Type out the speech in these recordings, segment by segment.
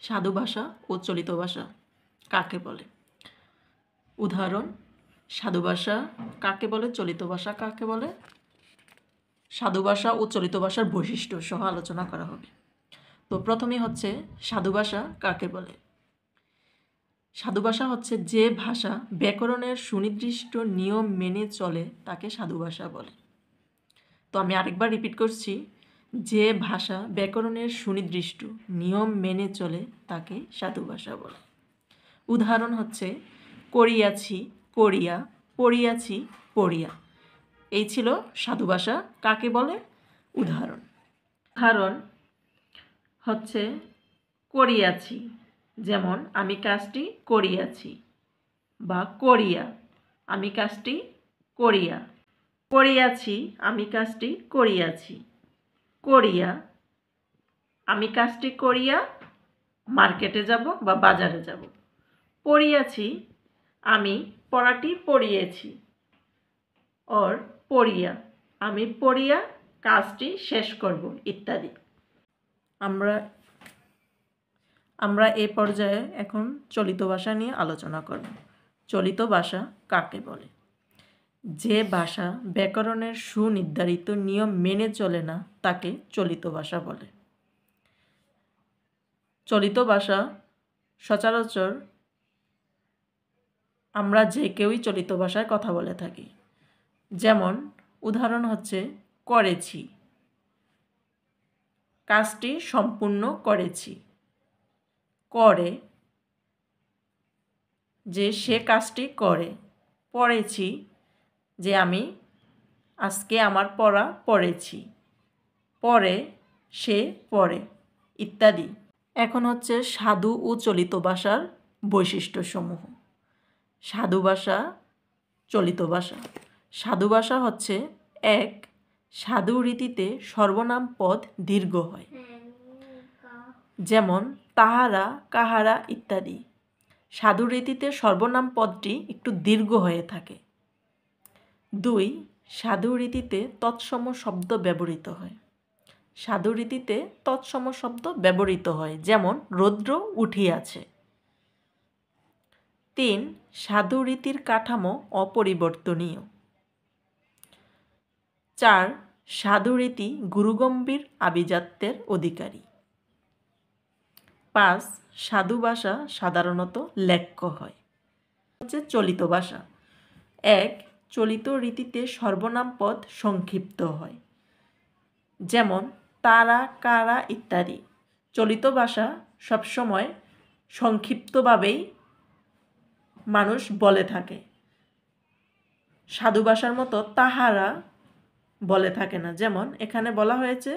সাধু ভাষা ও চলিত ভাষা কাকে বলে? উদাহরণ: সাধু ভাষা কাকে বলে, চলিত ভাষা কাকে বলে? সাধু ভাষা ও চলিত ভাষার বৈশিষ্ট্য সহ আলোচনা করা হবে। তো প্রথমে হচ্ছে সাধু ভাষা কাকে বলে। সাধু ভাষা হচ্ছে যে ভাষা ব্যাকরণের সুনির্দিষ্ট নিয়ম মেনে চলে তাকে সাধু ভাষা বলে। তো আমি আরেকবার রিপিট করছি, যে ভাষা ব্যাকরণের সুনির্দিষ্ট নিয়ম মেনে চলে তাকে সাধু ভাষা বলে। উদাহরণ হচ্ছে করিয়াছি, করিয়া, পড়িয়াছি, পড়িয়া। এই ছিল সাধু ভাষা কাকে বলে উদাহরণ। উদাহরণ হচ্ছে করিয়াছি, যেমন আমি কাজটি করিয়াছি, বা করিয়া, আমি কাজটি করিয়া। করিয়াছি, আমি কাজটি করিয়াছি। করিয়া, আমি কাজটি করিয়া মার্কেটে যাব বা বাজারে যাব। পড়িয়াছি, আমি পড়াটি পড়িয়েছি। ওর পড়িয়া, আমি পড়িয়া কাজটি শেষ করব, ইত্যাদি। আমরা এই পর্যায়ে এখন চলিত ভাষা নিয়ে আলোচনা করব। চলিত ভাষা কাকে বলে? যে ভাষা ব্যাকরণের সুনির্ধারিত নিয়ম মেনে চলে না তাকে চলিত ভাষা বলে। চলিত ভাষা সচরাচর আমরা যে কেউই চলিত ভাষায় কথা বলে থাকি। যেমন উদাহরণ হচ্ছে করেছি, কাজটি সম্পূর্ণ করেছি। করে, যে সে কাজটি করে। পড়েছি, যে আমি আজকে আমার পড়া পড়েছি। পড়ে, সে পড়ে, ইত্যাদি। এখন হচ্ছে সাধু ও চলিত ভাষার বৈশিষ্ট্যসমূহ। সাধু ভাষা, চলিত ভাষা। সাধু ভাষা হচ্ছে এক, সাধু রীতিতে সর্বনাম পদ দীর্ঘ হয়, যেমন তাহারা, কাহারা ইত্যাদি। সাধু রীতিতে সর্বনাম পদটি একটু দীর্ঘ হয়ে থাকে। দুই, সাধু রীতিতে তৎসম শব্দ ব্যবহৃত হয়। সাধু রীতিতে তৎসম শব্দ ব্যবহৃত হয়, যেমন রৌদ্র উঠিয়াছে। তিন, সাধু রীতির কাঠামো অপরিবর্তনীয়। চার, সাধু রীতি গুরুগম্ভীর আভিজাত্যের অধিকারী। পাঁচ, সাধু ভাষা সাধারণত লেখ্য হয়। হচ্ছে চলিত ভাষা। এক, চলিত রীতিতে সর্বনাম পদ সংক্ষিপ্ত হয়, যেমন তারা, কারা ইত্যাদি। চলিত ভাষা সবসময় সংক্ষিপ্তভাবেই মানুষ বলে থাকে। সাধু ভাষার মতো তাহারা বলে থাকে না, যেমন এখানে বলা হয়েছে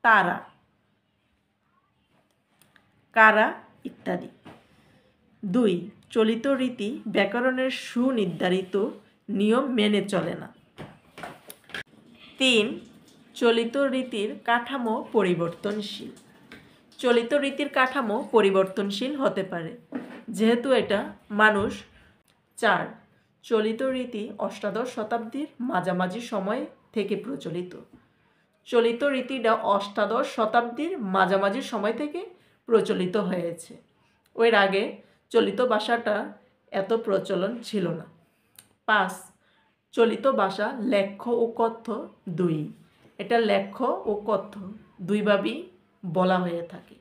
তারা, কারা ইত্যাদি। দুই, চলিত রীতি ব্যাকরণের সুনির্ধারিত নিয়ম মেনে চলে না। তিন, চলিত রীতির কাঠামো পরিবর্তনশীল। চলিত রীতির কাঠামো পরিবর্তনশীল হতে পারে, যেহেতু এটা মানুষ। চার, চলিত রীতি অষ্টাদশ শতাব্দীর মাঝামাঝি সময় থেকে প্রচলিত। চলিত রীতিটা অষ্টাদশ শতাব্দীর মাঝামাঝি সময় থেকে প্রচলিত হয়েছে। ওর আগে চলিত ভাষাটা এত প্রচলন ছিল না। পাঁচ, চলিত ভাষা লেখ্য ও কথ্য দুই। এটা লেখ্য ও কথ্য দুইভাবেই বলা হয়ে থাকে।